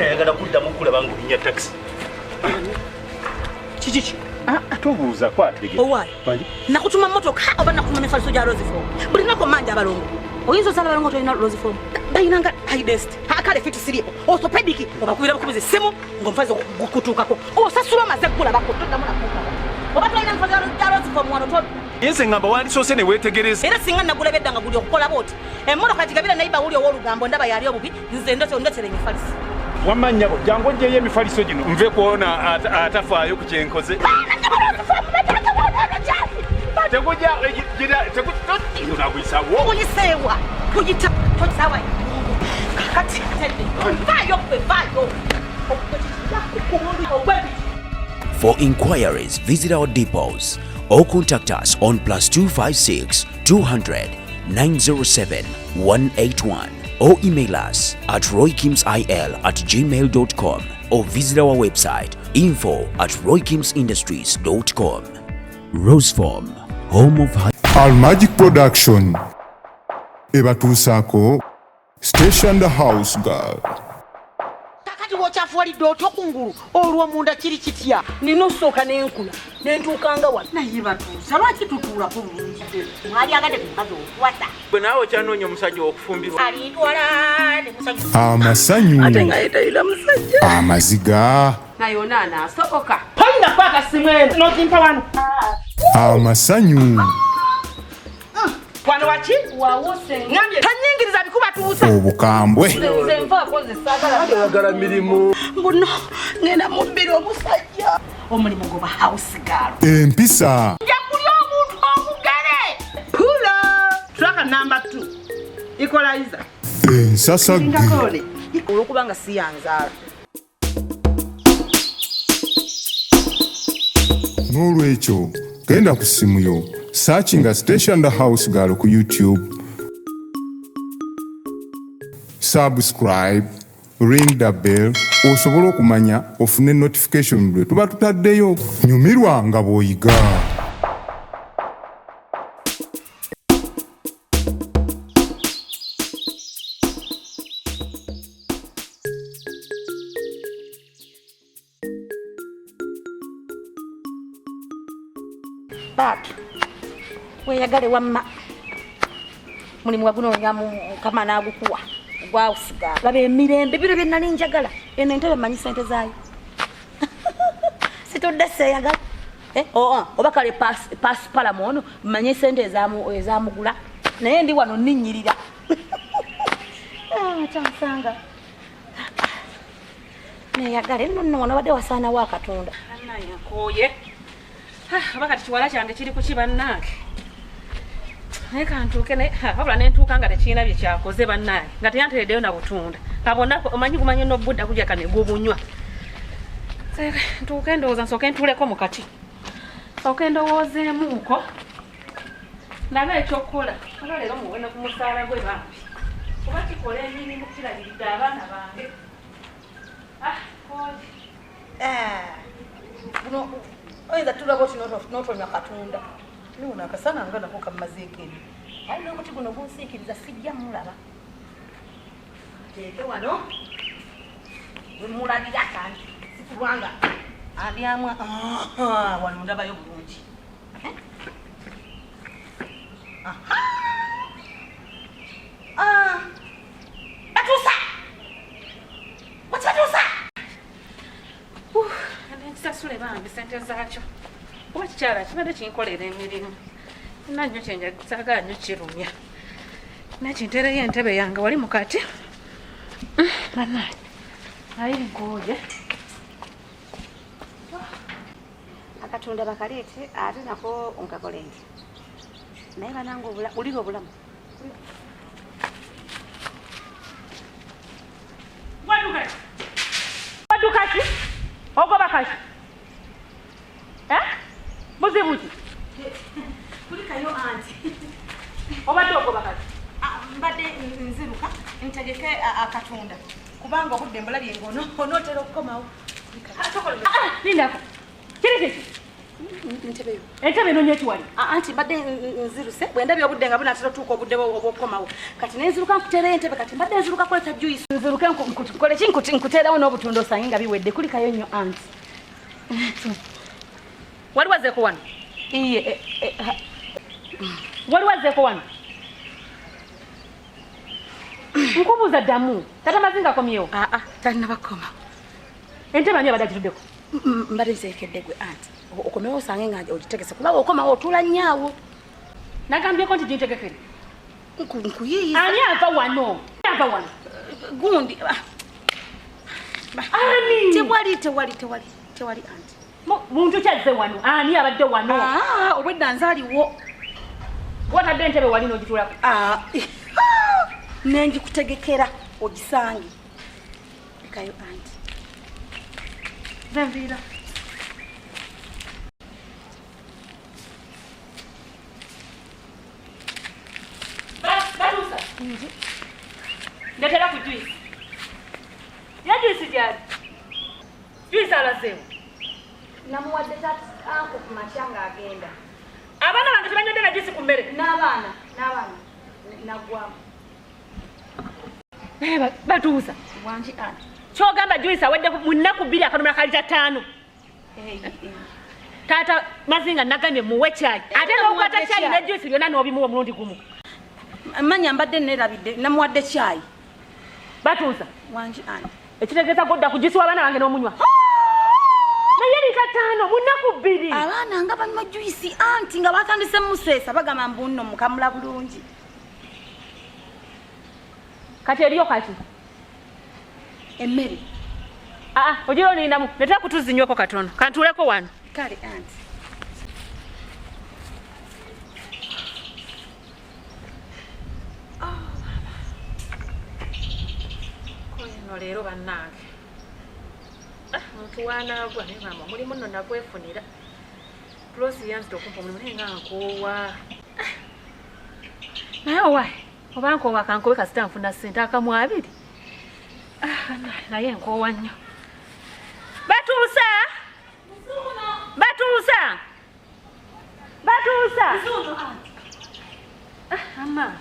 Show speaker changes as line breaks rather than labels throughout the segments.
ayagala kuddamu kulaba ng'olinya taxi. Kiki? Tubuuza kwatege.
Owaayi. Nakutuma mmotoka oba nakutuma mifaliso gya Roseform. Buli lunaku manja abalongo. Oyinza osala abalongo tolina Roseform. Bayinanga highest. Akale fiti siripo. Orthopedic obakubira bukubiza essimu ng'omufazi gukutuukako. Osasula amaze ggula bakutoddamu nakuuka. Oba tolina mifaliso gya Roseform wano toli.
Yense ngamba wandisoose ne weetegereza.
Era singa nagulabedda nga guli okukola booti. Emmotoka gigabira nayiba wuli ow'olugambo ndaba yali obubi nze ndotere emifaliso.
Wamanyabo jangu njeyo emifaliso gino nve kuona atafaayo ku kyenkoze. Teguja gira tekutoti unagwisawo.
Kulisewa kujita tosawa. Kati tende. Vayo.
For inquiries, visit our depots or contact us on +256 200 907 181 or email us at roykimsil@gmail.com or visit our website info@roykimsindustries.com. Roseform, home of
Magic Production. Batuusa Stecia the House Girl.
Wachafuwalidde otokungulu olwo munda kiri kitya nino soka nenkula nentukanga wano naye Batuusa lwaki tutuula ku bulungi mwali agadde kukazo okwata
bwe naawe kyanoonya omusajja okufumbirwa
alitwala ne musajja
amasanyu
ate nga yetayira musajja
amaziga
nayona anaasoboka toyina kwaka simu eno n'okimpa wano
amasanyu
wano waki wawuse ngambye tanyingiriza bikubatuusa
obukambwe
nze nvaako nze saagala
mirimu
mbuno ngenda mubbira omusajja omulimu goba house girl
empisa
nja kuli omuntu omugere pulo traka number 2 equalizer
ensasagge
olwokubanga siyanzaala
n'olwekyo genda ku simu yo searching Stecia the House Girl ku YouTube. Subscribe, ring the bell, osobola okumanya ofune notification bwe tuba tutaddeyo. Nyumirwa nga bw'oyiga.
But weyagale wamma mulimu waguno nyamu kama nagukuwa gwausiga laba emirembe biro bye nali njagala eno entebe manyi sente zaayo sitodde seyagala oba kale pass palamono manyi sente ezamugula naye ndi wano ninnyirira kyansanga neyagala nno wano wadde wasaanawo akatunda anayakoye oba kati kiwala kyange kiri ku kibannange naye kantuuke wabula nentuuka nga tekirina bye kyakoze bannange nga teyantereddeyo na butunda kabona omanyi gumanye n'obudda kujja kane gubunywa ntuuke ndowooza nsooke ntuuleko mu kati nsooke ndowoozeemuuko nabe ekyokukola oba leero muwene ku musaala gwe bambi oba kikola emirimu kirabiridde abaana bange buno oyinza tulaba oti n'otonywa katunda niwona akasana nga nako kamazeekeri ayi n'omuti guno gunsiikiriza sijja mulaba teeke wano wemulabira kandi sikulwanga abyamwa wano ndabayo bulungi Batuusa waki Batuusa sasule bambi sente zaakyo oba kikyala kibadde kinkolera emirimu nanyo kyenjasaagala nnyo kirumya nakintereyo entebe yange wali mukati banaye naye nkooye akatunda bakaleete ate nako onkakolengi naye banange ulira obulamu wadukaki ogoba kaki muzibuki kulikayo anti obadde ogoba kati mbadde nziruka ntegeke akatunda kubanga obudde mbulabye ngono onootera okukomawo lindako kiri kiki Ntebe.
Entebe nonyetu wali.
Anti badde nziruse bwenda byo budde nga bunatera tuko budde obukomawo. Kati nenziruka nkutere entebe kati badde nziruka kweta juice. Nziruka nkukole nkuterawo n'obutundo sanginga biwedde kuli kayo nnyo anti.
Wali wazeko wano?
Iye.
Wali wazeko wano? Nkubuuza ddamu. Tata Mazinga komyewo?
Talina bakoma.
Entebe ani abadde agituddeko?
Mbadde nseekedde gwe anti. Okomewo osange nga ogitegese kuba okomawo otula nnyawo.
Nagambyeko nti gintegekere.
Nkuyiiza.
Ani ava wano? Ava wano?
Gundi.
Ani?
Tewali anti.
Muntu kyazze wano. Ani abadde wano?
Obwedda nzaaliwo.
Watadde entebe wali n'ogitulako?
Nenjikutegekera ogisange. Ekayo anti.
Zenvira. Batuusa. Ndetera ku juice. Ya juice gyali. Juice alazeewo.
Namuwadde anko ku makya ng'agenda.
Abaana bange tebanywadde na juice ku mmere.
N'abaana nagwamu.
Batuusa.
Wangi anti.
Kyogamba juice awedde mu nnaku 2 akalumira kalita 5. Tata Mazinga nagambye muwe chai. Ate n'okwata chai ne juice byonna n'obimuwa omulundi gumu.
Manya mbadde nerabidde namuwadde chai.
Batuusa.
Wangi anti.
Ekitegeeza godda ku juice w'abaana bange n'omunywa. Naye lita 5 mu nnaku 2.
Abaana nga banywa juice anti nga batandise museesa bagamba mbu nno mukamula bulungi.
Kati eriyo kati.
Emmere.
Ojiro nindamu. Letera kutuzinyweko katono. Kantuleko wano.
Kale anti.
Kono leero bannange. Muntu wanaagwa ne mama mulimu nno nagwefunira. Plosi yanzita okumpa omulimu naye nga nkoowa. Naye owaye oba nkoowa kankowe kasita nfuna ssente akamu 2. Naye nkoowa nnyo. Batuusa! Batuusa! Batuusa! Ama.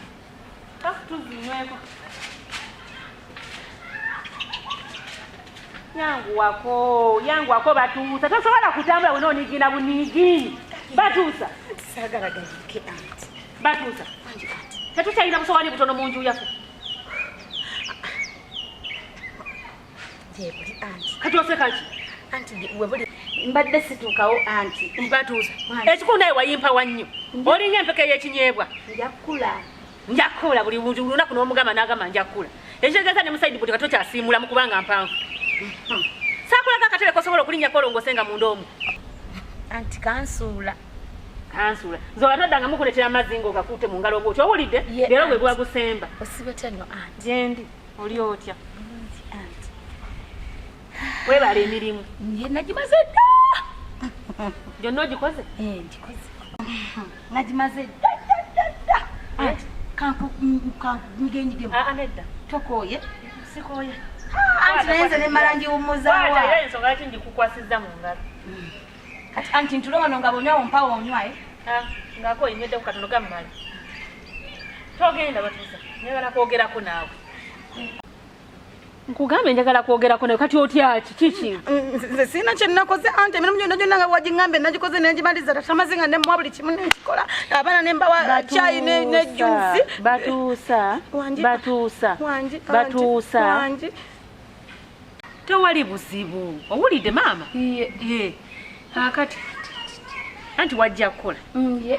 Tuzinyweko. Yanguwako Batuusa. Tosobola kutambula wena onigina bunigini. Batuusa.
Sagala gayike anti.
Batuusa. Tetukyalina busowaani butono mu nju yaffe.
Jebuli anti.
Kati oseka ki?
Anti webuli mbadde situukawo anti.
Batuusa. Ekikulu naye wayimpa wannyo. Olinnya empeke y'ekinyeebwa. Njakula buli lunaku n'omugamba n'agamba njakula. Ekitegeeza ne musaidi buti kato kyasiimula mu kubanga mpanvu. Saakulaga akatebe kosobola okulinnya kolongosenga munda omu.
Anti kansuula.
Zoba toddanga mukuletera Mazinga ogakuute mu ngalo bw'otyo. Owulidde? Leero gwe gwagusemba.
Osibete nno anti.
Gyendi. Oli otya? Webala emirimu.
Nagimaze dda.
Gyonna ogikoze?
Ngikoze. Nagimaze dda. Anti kankugenjigemu.
Nedda.
Tokooye.
Sikooye.
Anti nayenze nemala ngiwummuzaawa.
Era ensonga lwaki ngikukwasizza mu ngalo.
Kati anti ntule wano nga bonywa ompawo onywaye.
Ngako oyimiddeko katono gammala. Togenda Batuusa. Njagala kwogerako naawe. Nkugambe njagala kwogerako nawe kati otya kiki?
Nze sina kye nakoze anti emirimu gyonna nga wagingambe nagikoze nenjimaliza Tata Mazinga nemuwa buli kimu nekikola. Abaana nembawa chai ne juice.
Batuusa. Tewali buzibu. Owulidde maama? Ye. Akati. Anti wajja kukola.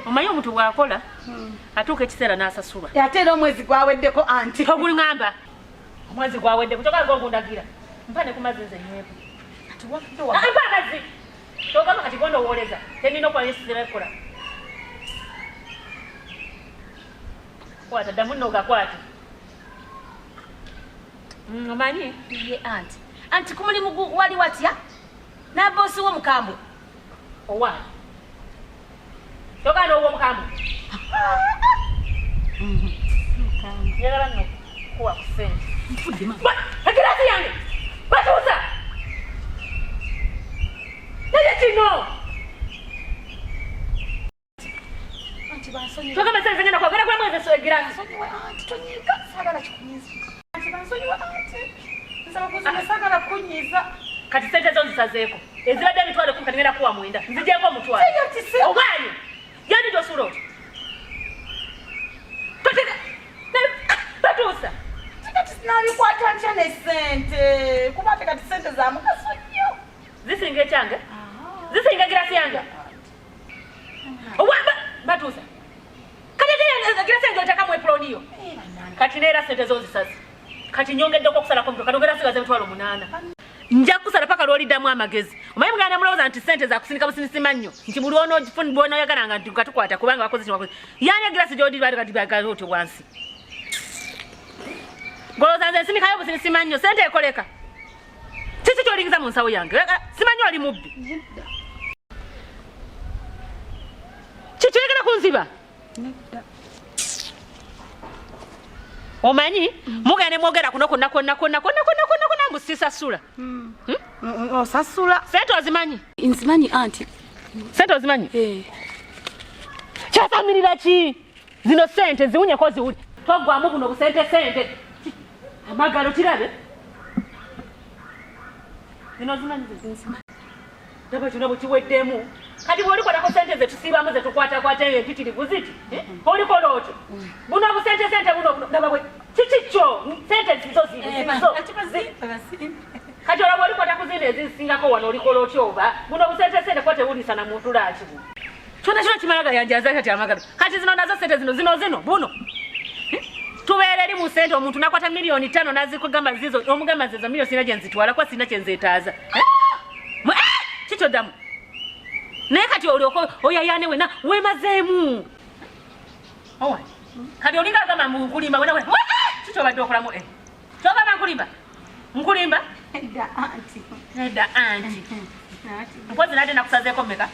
Omanyi omuntu bw'akola atuuka ekiseera n'asasulwa.
Ate era omwezi gwaweddeko anti.
Togulingamba. Omwezi gwawedde kutoka ngogundagira. Mpa ne ku mazzi nze nyweko.
Ati wakidde wa.
Mpa amazzi. Togamba kati gondo owoleza. Tenina okukola yesizira ekola. Kwata ddamu nno ogakwate. Omanyi?
Ye anti. Anti ku mulimu wali watya? N'aboosi w'omukambwe.
Owa. Toganda ow'omukambwe. Njagala nno kuwa ku ssente. Ekirasi yange! Batuusa! Naye kino! Ndoze so girasi.
Tonyiga sagala chikunyiza. Chibansonyiwa ate. Nsaba kuzina sagala kunyiza.
Kati sente zonzi sazeeko. Ezibadde emitwalo kumi kati ngenda kuwa mwenda. Nzigyeko omutwalo. Owanyu. Yani dosula oti. Toteka. Batuusa.
Kati sinabikwata ntya ne sente. Kuba ate kati sente za mugaso nnyo.
Zisinga ekyange? Zisinga girasi yange? Owamba Batuusa. Kati ate girasi yange otekamu epuloniyo. Kati neera sente zonzisazi. Kati nyongeddeko okusalako mutwe. Kati ogenda sigaza emitwalo 8. Nja kusala paka lwoliddamu amagezi. Omanyi muganda mulowooza nti sente za kusindika businisima nnyo. Nti buli ono oyagalanga nti katukwata kubanga wakoze kino wakoze. Yani egirasi gy'odiri bali kati bagala otyo wansi. Golooza nze nsindikayo businisima nnyo. Sente ekoleka. Kiki ky'olingiza mu nsawo yange? Simanyi oli mubbi. Kiki oyagala kunziba? Omanyi mugende mwogera kuno konna mbu sisasula.
Osasula.
Sente ozimanyi?
Nzimanyi anti.
Sente ozimanyi? Kyasamirira ki? Zino sente ziwunyeko ziwuli. Twaggwamu buno busente. Amagalo kirabe? Zino zimanyi zinsimanyi. Ndaba kino bukiweddemu. Kati bw'olikwatako sente ze tusiibamu ze tukwata empitirivu ziti. Olikola otyo. Buno busente buno ndaba bwe. Kiki kyo? Sente zizo kati olaba olikwata ku zindi ezisingako wano olikola otyo oba buno busente kwa tewulisa na muntu laki buno. Kyonna kino kimalaga yanjaza kati amagalo. Kati zino nazo sente zino buno. Tubeera eri mu sente omuntu nakwata milioni 5 nazikugamba zizo omugamba zizo milioni sina gye nzitwala kwa sina kye nzeetaaza. Kikyo ddamu. Naye kati olioko oyayane wena wemazeemu. Owa. Kati olinga agamba nkulimba wena. Kikyo obadde okolamu kyogamba nkulimba? Edda anti. Mpozi nate nakusazeeko mmeka?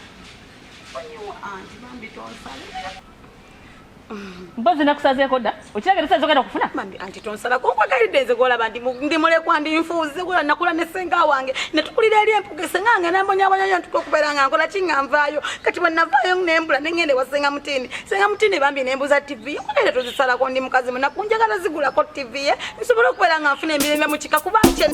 Mpozi nakusazeeko dda? Okirageresa ezogenda kufuna?
Mambi anti tonsala kunkwagalidde nze golaba ndi mulekwa ndi nfuuze gola nakula ne senga wange ne tukulira eri empuge sengange nambonyabonya ntuko okubeera nga nkola kinganvaayo kati bwe navaayo nembula nengende wa senga mutini bambi nembuza TV ngende tuzisalako ndi mukazi mwe nakunjagala zigulako TV ye nsobola okubeera nga nfuna emirembe mu kika kuba kye